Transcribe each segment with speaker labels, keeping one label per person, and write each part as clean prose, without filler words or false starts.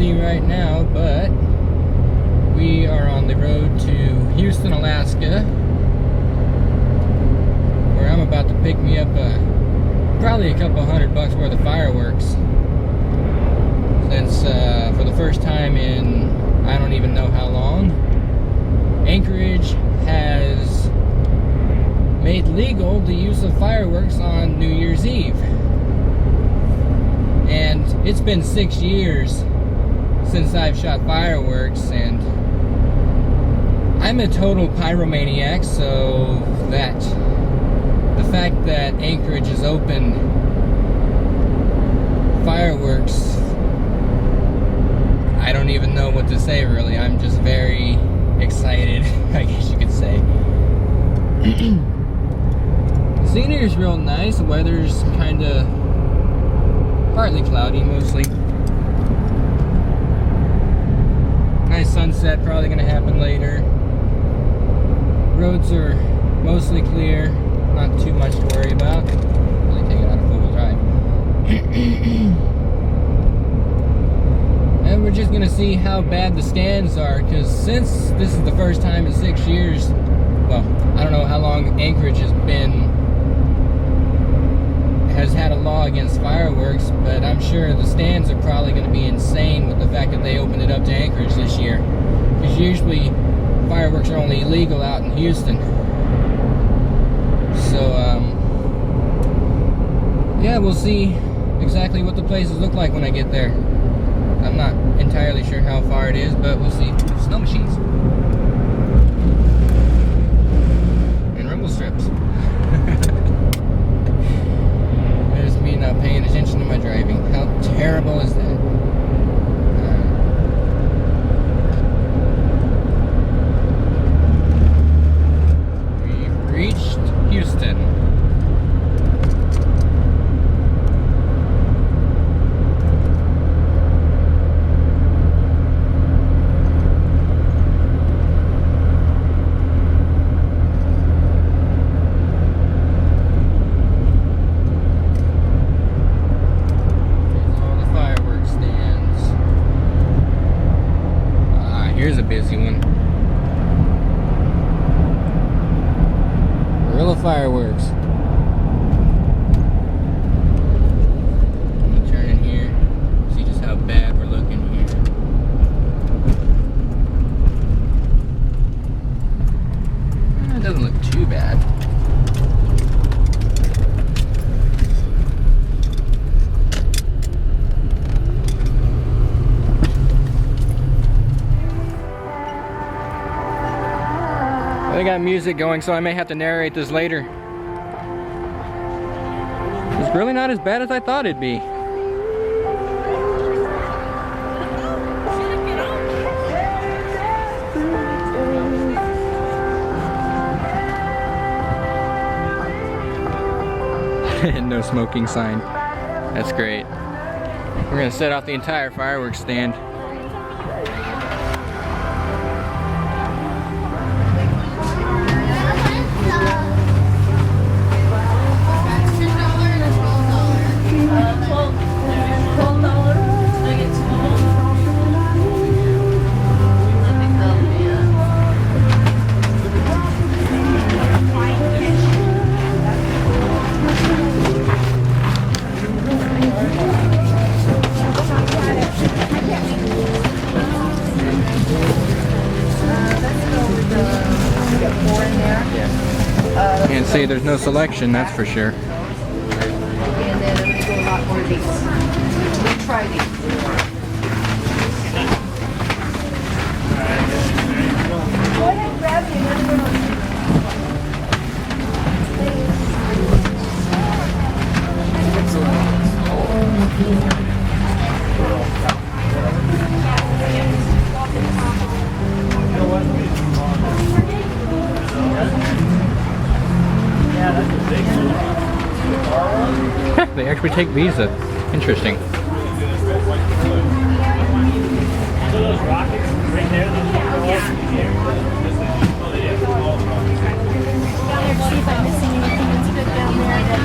Speaker 1: see right now, but we are on the road to Houston, Alaska, where I'm about to pick me up probably a couple $100 worth of fireworks. Since for the first time in I don't even know how long, Anchorage has made legal the use of fireworks on New Year's Eve. And it's been 6 years since I've shot fireworks, and I'm a total pyromaniac, so that the fact that Anchorage is open fireworks, I don't even know what to say really. I'm just very excited, I guess you could say. The scenery is real nice. The weather's kind of partly cloudy, mostly. Nice sunset, probably going to happen later. Roads are mostly clear, not too much to worry about. Really take it out of four-wheel drive. And we're just going to see how bad the stands are, because since this is the first time in 6 years, well, I don't know how long Anchorage has had a law against fireworks, but I'm sure the stands are probably going to be insane with the fact that they opened it up to Anchorage this year. Because usually fireworks are only illegal out in Houston. So, yeah, we'll see exactly what the places look like when I get there. I'm not entirely sure how far it is, but we'll see. Snow machines. And rumble strips. There's me not paying attention to my driving. How terrible is that? We've reached Houston. Here's a busy one. Guerrilla fireworks. Let me turn in here, see just how bad we're looking here. It doesn't look too bad. They got music going, so I may have to narrate this later. It's really not as bad as I thought it'd be. No smoking sign. That's great. We're gonna set off the entire fireworks stand. Can't say there's no selection, that's for sure.
Speaker 2: And then I'm going to go a lot more of these. We'll try these. Go ahead and grab it.
Speaker 1: They actually take Visa. Interesting.
Speaker 3: So those rockets right there, those
Speaker 4: See if I'm missing anything that's good down there that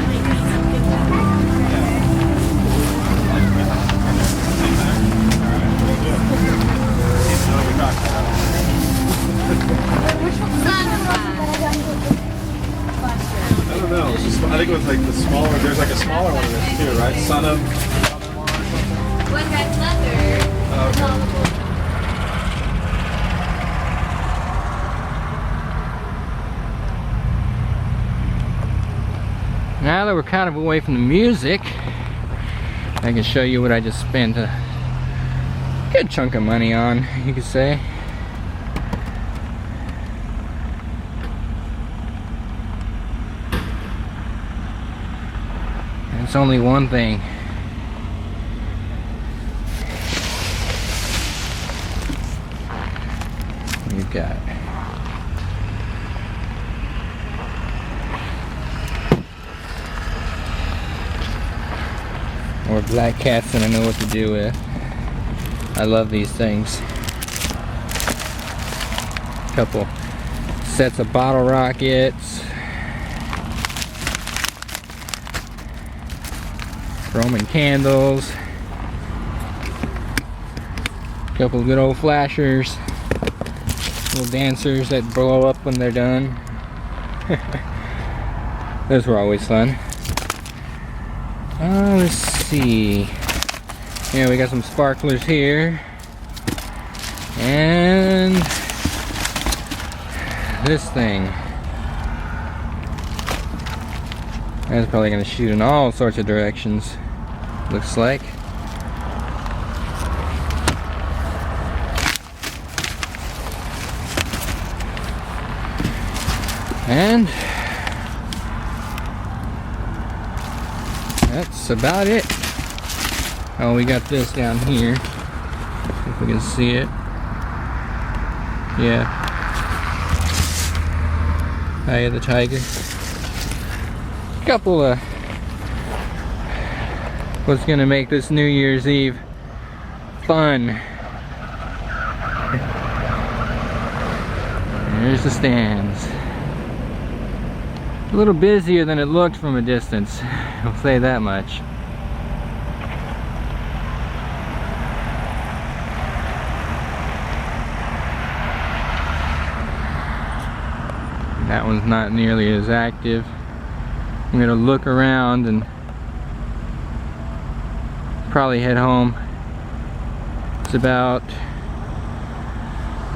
Speaker 5: think it was like the smaller, there's like a smaller one of this too, right? Son of one or something?
Speaker 2: One that's leather.
Speaker 5: Okay.
Speaker 1: Now that we're kind of away from the music, I can show you what I just spent a good chunk of money on, you could say. And it's only one thing. We've got more black cats than I know what to do with. I love these things. Couple sets of bottle rockets. Roman candles. Couple good old flashers. Little dancers that blow up when they're done. Those were always fun. Let's see. Yeah, we got some sparklers here. And this thing. That's probably going to shoot in all sorts of directions, looks like. And that's about it. Oh, we got this down here. If we can see it. Yeah. Eye of the tiger. Couple of what's gonna make this New Year's Eve fun. There's the stands. A little busier than it looked from a distance, I'll say that much. That one's not nearly as active. I'm gonna look around and probably head home. It's about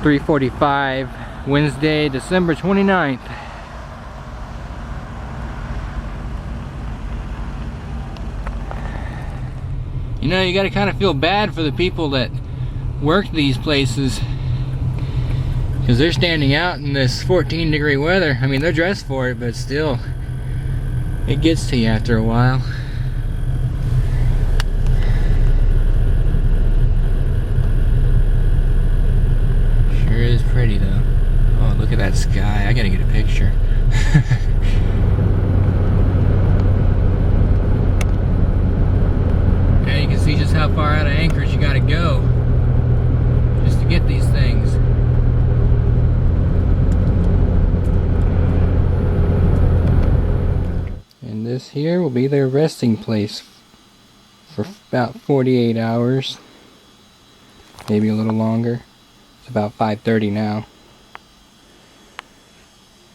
Speaker 1: 3:45, Wednesday, December 29th. You know, you gotta kind of feel bad for the people that work these places, because they're standing out in this 14-degree weather. I mean, they're dressed for it, but still, it gets to you after a while. Sure is pretty though. Oh, look at that sky. I gotta get a picture. Yeah, you can see just how far out of Anchorage you gotta go just to get these things. And this here will be their resting place for about 48 hours, maybe a little longer. It's about 5:30 now.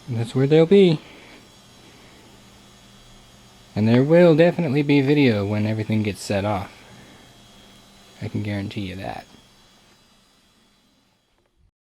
Speaker 1: And that's where they'll be. And there will definitely be video when everything gets set off. I can guarantee you that.